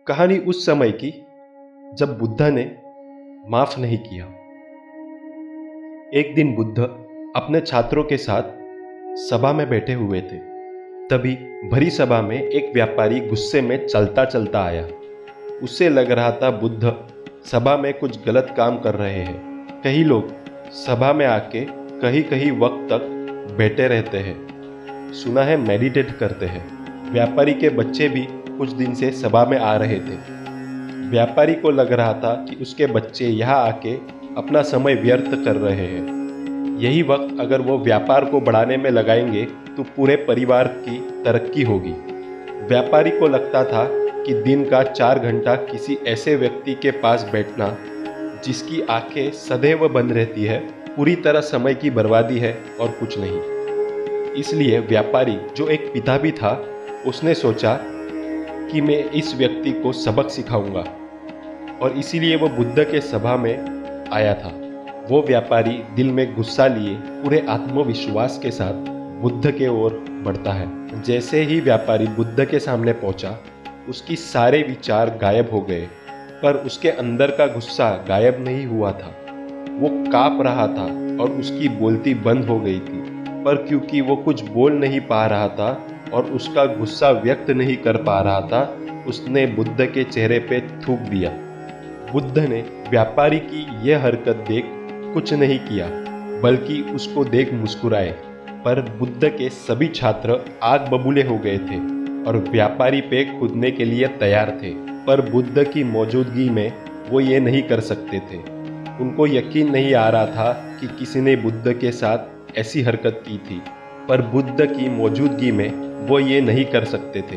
कहानी उस समय की जब बुद्ध ने माफ नहीं किया। एक दिन बुद्ध अपने छात्रों के साथ सभा में बैठे हुए थे। तभी भरी सभा में एक व्यापारी गुस्से में चलता चलता आया। उसे लग रहा था बुद्ध सभा में कुछ गलत काम कर रहे हैं। कई लोग सभा में आके कहीं कहीं वक्त तक बैठे रहते हैं, सुना है मेडिटेट करते हैं। व्यापारी के बच्चे भी कुछ दिन से सभा में आ रहे थे। व्यापारी को लग रहा था कि उसके बच्चे यहाँ आके अपना समय व्यर्थ कर रहे हैं। यही वक्त अगर वो व्यापार को बढ़ाने में लगाएंगे तो पूरे परिवार की तरक्की होगी। व्यापारी को लगता था कि दिन का 4 घंटा किसी ऐसे व्यक्ति के पास बैठना जिसकी आंखें सदैव बंद रहती है, पूरी तरह समय की बर्बादी है और कुछ नहीं। इसलिए व्यापारी, जो एक पिता भी था, उसने सोचा कि मैं इस व्यक्ति को सबक सिखाऊंगा, और इसीलिए वो बुद्ध के सभा में आया था। वो व्यापारी दिल में गुस्सा लिए पूरे आत्मविश्वास के साथ बुद्ध के ओर बढ़ता है। जैसे ही व्यापारी बुद्ध के सामने पहुंचा, उसकी सारे विचार गायब हो गए, पर उसके अंदर का गुस्सा गायब नहीं हुआ था। वो कांप रहा था और उसकी बोलती बंद हो गई थी, पर क्योंकि वो कुछ बोल नहीं पा रहा था और उसका गुस्सा व्यक्त नहीं कर पा रहा था, उसने बुद्ध के चेहरे पे थूक दिया। बुद्ध ने व्यापारी की यह हरकत देख कुछ नहीं किया, बल्कि उसको देख मुस्कुराए। पर बुद्ध के सभी छात्र आग बबूले हो गए थे और व्यापारी पे कूदने के लिए तैयार थे, पर बुद्ध की मौजूदगी में वो ये नहीं कर सकते थे। उनको यकीन नहीं आ रहा था कि किसी ने बुद्ध के साथ ऐसी हरकत की थी, पर बुद्ध की मौजूदगी में वो ये नहीं कर सकते थे।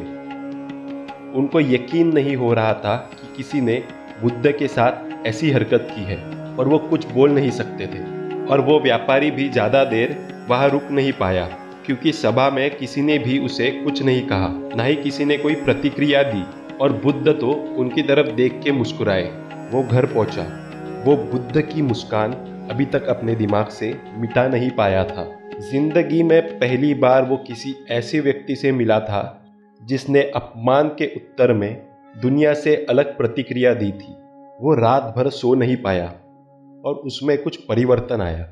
उनको यकीन नहीं हो रहा था कि किसी ने बुद्ध के साथ ऐसी हरकत की है, और वो कुछ बोल नहीं सकते थे। और वो व्यापारी भी ज़्यादा देर वहाँ रुक नहीं पाया, क्योंकि सभा में किसी ने भी उसे कुछ नहीं कहा, ना ही किसी ने कोई प्रतिक्रिया दी, और बुद्ध तो उनकी तरफ देख के मुस्कुराए। वो घर पहुंचा। वो बुद्ध की मुस्कान अभी तक अपने दिमाग से मिटा नहीं पाया था। जिंदगी में पहली बार वो किसी ऐसे व्यक्ति से मिला था जिसने अपमान के उत्तर में दुनिया से अलग प्रतिक्रिया दी थी। वो रात भर सो नहीं पाया और उसमें कुछ परिवर्तन आया।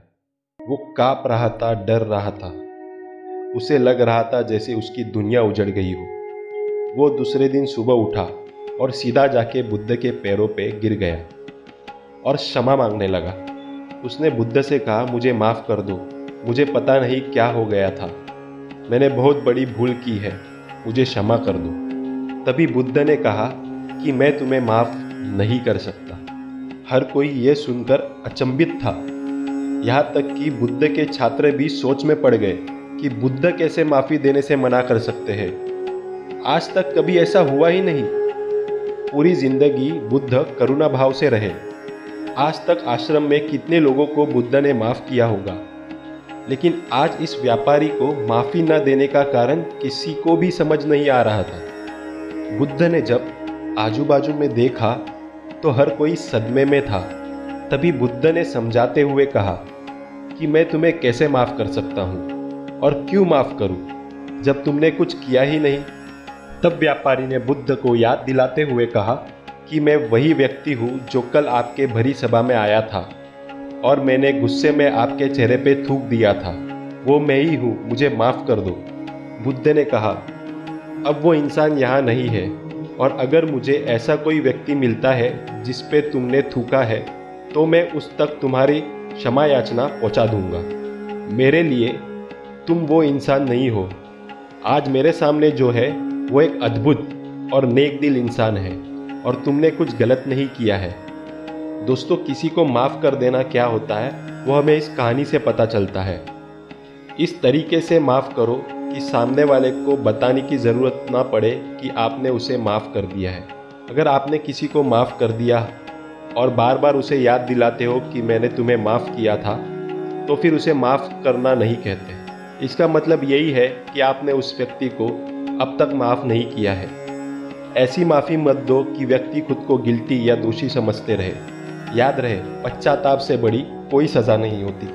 वो कांप रहा था, डर रहा था। उसे लग रहा था जैसे उसकी दुनिया उजड़ गई हो। वो दूसरे दिन सुबह उठा और सीधा जाके बुद्ध के पैरों पे गिर गया और क्षमा मांगने लगा। उसने बुद्ध से कहा, मुझे माफ़ कर दो, मुझे पता नहीं क्या हो गया था, मैंने बहुत बड़ी भूल की है, मुझे क्षमा कर दो। तभी बुद्ध ने कहा कि मैं तुम्हें माफ़ नहीं कर सकता। हर कोई ये सुनकर अचंभित था, यहाँ तक कि बुद्ध के छात्र भी सोच में पड़ गए कि बुद्ध कैसे माफ़ी देने से मना कर सकते हैं। आज तक कभी ऐसा हुआ ही नहीं। पूरी जिंदगी बुद्ध करुणा भाव से रहे। आज तक आश्रम में कितने लोगों को बुद्ध ने माफ़ किया होगा, लेकिन आज इस व्यापारी को माफ़ी न देने का कारण किसी को भी समझ नहीं आ रहा था। बुद्ध ने जब आजू बाजू में देखा तो हर कोई सदमे में था। तभी बुद्ध ने समझाते हुए कहा कि मैं तुम्हें कैसे माफ़ कर सकता हूँ और क्यों माफ़ करूँ जब तुमने कुछ किया ही नहीं। तब व्यापारी ने बुद्ध को याद दिलाते हुए कहा कि मैं वही व्यक्ति हूँ जो कल आपके भरी सभा में आया था और मैंने गुस्से में आपके चेहरे पे थूक दिया था। वो मैं ही हूँ, मुझे माफ़ कर दो। बुद्ध ने कहा, अब वो इंसान यहाँ नहीं है, और अगर मुझे ऐसा कोई व्यक्ति मिलता है जिस पे तुमने थूका है तो मैं उस तक तुम्हारी क्षमा याचना पहुँचा दूंगा। मेरे लिए तुम वो इंसान नहीं हो। आज मेरे सामने जो है वो एक अद्भुत और नेक दिल इंसान है, और तुमने कुछ गलत नहीं किया है। दोस्तों, किसी को माफ़ कर देना क्या होता है वो हमें इस कहानी से पता चलता है। इस तरीके से माफ़ करो कि सामने वाले को बताने की ज़रूरत ना पड़े कि आपने उसे माफ़ कर दिया है। अगर आपने किसी को माफ़ कर दिया और बार बार उसे याद दिलाते हो कि मैंने तुम्हें माफ़ किया था, तो फिर उसे माफ़ करना नहीं कहते। इसका मतलब यही है कि आपने उस व्यक्ति को अब तक माफ़ नहीं किया है। ऐसी माफ़ी मत दो कि व्यक्ति खुद को गिल्टी या दोषी समझते रहे। याद रहे, पश्चाताप से बड़ी कोई सज़ा नहीं होती।